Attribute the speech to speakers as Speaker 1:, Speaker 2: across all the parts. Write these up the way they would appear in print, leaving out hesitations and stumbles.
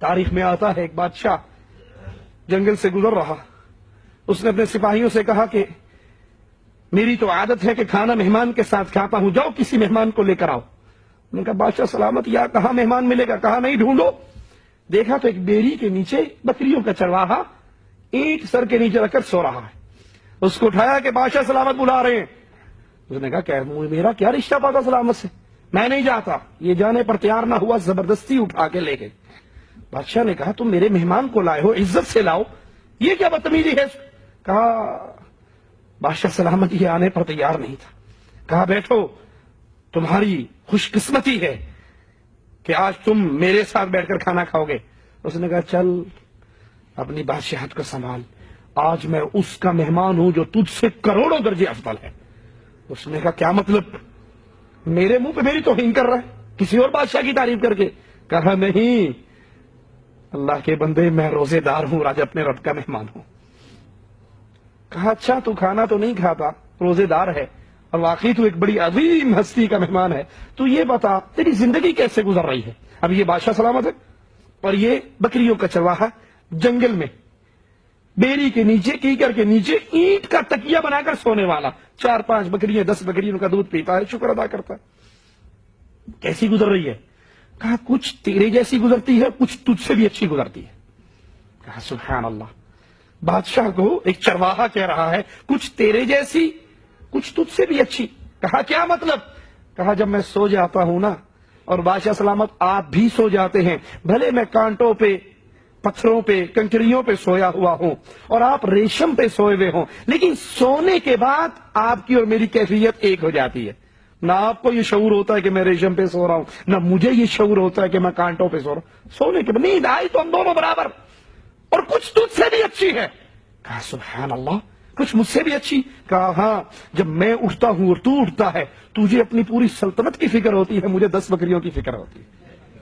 Speaker 1: تاریخ میں آتا ہے ایک بادشاہ جنگل سے گزر رہا، اس نے اپنے سپاہیوں سے کہا کہ میری تو عادت ہے کہ کھانا مہمان کے ساتھ کھاتا ہوں، جاؤ کسی مہمان کو لے کر آؤ۔ انہوں نے کہا بادشاہ سلامت، یا کہاں مہمان ملے گا؟ کہا نہیں، ڈھونڈو۔ دیکھا تو ایک بیری کے نیچے بکریوں کا چرواہا اینٹ سر کے نیچے رکھ کر سو رہا ہے۔ اس کو اٹھایا کہ بادشاہ سلامت بلا رہے ہیں۔ اس نے کہا کہ میرا کیا رشتہ پاتا سلامت سے، میں نہیں جاتا۔ یہ جانے پر تیار نہ ہوا، زبردستی اٹھا کے لے گئے۔ بادشاہ نے کہا تم میرے مہمان کو لائے ہو، عزت سے لاؤ، یہ کیا بدتمیزی ہے؟ کہا بادشاہ سلامت یہ آنے پر تیار نہیں تھا۔ کہا بیٹھو، تمہاری خوش قسمتی ہے کہ آج تم میرے ساتھ بیٹھ کر کھانا کھاؤ گے۔ اس نے کہا چل اپنی بادشاہت کو سنبھال، آج میں اس کا مہمان ہوں جو تجھ سے کروڑوں درجے افضل ہے۔ اس نے کہا کیا مطلب؟ میرے منہ پہ میری توہین کر رہا ہے کسی اور بادشاہ کی تعریف کر کے؟ کہا نہیں اللہ کے بندے، میں روزے دار ہوں، آج اپنے رب کا مہمان ہوں۔ کہا اچھا تو کھانا تو نہیں کھاتا، روزے دار ہے، اور واقعی تو ایک بڑی عظیم ہستی کا مہمان ہے، تو یہ بتا تیری زندگی کیسے گزر رہی ہے؟ اب یہ بادشاہ سلامت ہے اور یہ بکریوں کا چرواہا جنگل میں بیری کے نیچے، کیکر کے نیچے اینٹ کا تکیہ بنا کر سونے والا، 4-5 بکریاں 10 بکریوں کا دودھ پیتا ہے، شکر ادا کرتا ہے۔ کیسی گزر رہی ہے؟ کہا کچھ تیرے جیسی گزرتی ہے، کچھ تجھ سے بھی اچھی گزرتی ہے۔ کہا سبحان اللہ، بادشاہ کو ایک چرواہا کہہ رہا ہے کچھ تیرے جیسی، کچھ تجھ سے بھی اچھی۔ کہا کیا مطلب؟ کہا جب میں سو جاتا ہوں نا، اور بادشاہ سلامت آپ بھی سو جاتے ہیں، بھلے میں کانٹوں پہ، پتھروں پہ، کنکریوں پہ سویا ہوا ہوں اور آپ ریشم پہ سوئے ہوئے ہوں، لیکن سونے کے بعد آپ کی اور میری کیفیت ایک ہو جاتی ہے۔ نہ آپ کو یہ شعور ہوتا ہے کہ میں ریشم پہ سو رہا ہوں، نہ مجھے یہ شعور ہوتا ہے کہ میں کانٹوں پہ سو رہا ہوں۔ سونے کے بعد نیند آئی تو ہم دونوں برابر، اور کچھ تجھ سے بھی اچھی ہے۔ کہا سبحان اللہ، کچھ مجھ سے بھی اچھی؟ کہا ہاں، جب میں اٹھتا ہوں اور تو اٹھتا ہے، تجھے اپنی پوری سلطنت کی فکر ہوتی ہے، مجھے 10 بکریوں کی فکر ہوتی ہے۔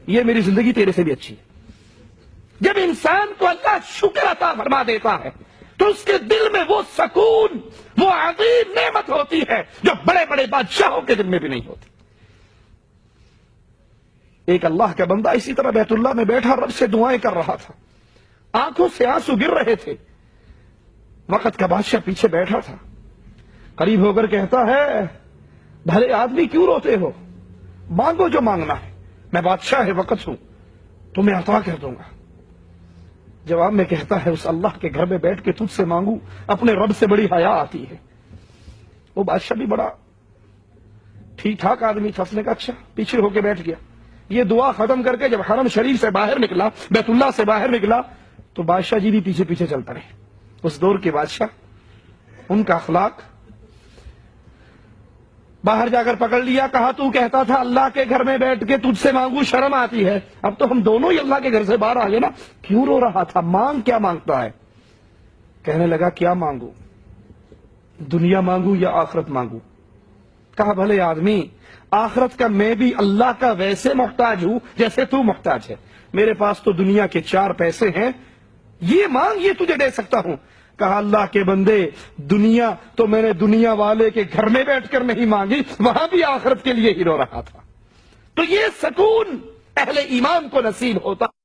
Speaker 1: یہ میری زندگی تیرے سے بھی اچھی ہے۔ جب انسان کو اللہ شکر عطا فرما دیتا ہے تو اس کے دل میں وہ سکون، وہ عظیم نعمت ہوتی ہے جو بڑے بڑے بادشاہوں کے دل میں بھی نہیں ہوتی۔ ایک اللہ کا بندہ اسی طرح بیت اللہ میں بیٹھا رب سے دعائیں کر رہا تھا، آنکھوں سے آنسو گر رہے تھے۔ وقت کا بادشاہ پیچھے بیٹھا تھا، قریب ہو کر کہتا ہے بھلے آدمی کیوں روتے ہو، مانگو جو مانگنا ہے، میں بادشاہ وقت ہوں، تمہیں عطا کر دوں گا۔ جواب میں کہتا ہے اس اللہ کے گھر میں بیٹھ کے تجھ سے مانگوں، اپنے رب سے بڑی حیا آتی ہے۔ وہ بادشاہ بھی بڑا ٹھیک ٹھاک آدمی تھا، اس نے کہا اچھا، پیچھے ہو کے بیٹھ گیا۔ یہ دعا ختم کر کے جب حرم شریف سے باہر نکلا، بیت اللہ سے باہر نکلا، تو بادشاہ جی بھی پیچھے پیچھے چلتا رہے۔ اس دور کے بادشاہ، ان کا اخلاق، باہر جا کر پکڑ لیا، کہا تو کہتا تھا اللہ کے گھر میں بیٹھ کے تجھ سے مانگوں شرم آتی ہے، اب تو ہم دونوں ہی اللہ کے گھر سے باہر آ گئے نا، کیوں رو رہا تھا؟ مانگ کیا مانگتا ہے؟ کہنے لگا کیا مانگوں، دنیا مانگوں یا آخرت مانگوں؟ کہا بھلے آدمی، آخرت کا میں بھی اللہ کا ویسے محتاج ہوں جیسے تو محتاج ہے، میرے پاس تو دنیا کے 4 پیسے ہیں، یہ مانگ یہ تجھے دے سکتا ہوں۔ کہا اللہ کے بندے، دنیا تو میں نے دنیا والے کے گھر میں بیٹھ کر نہیں مانگی، وہاں بھی آخرت کے لیے ہی رو رہا تھا۔ تو یہ سکون اہل ایمان کو نصیب ہوتا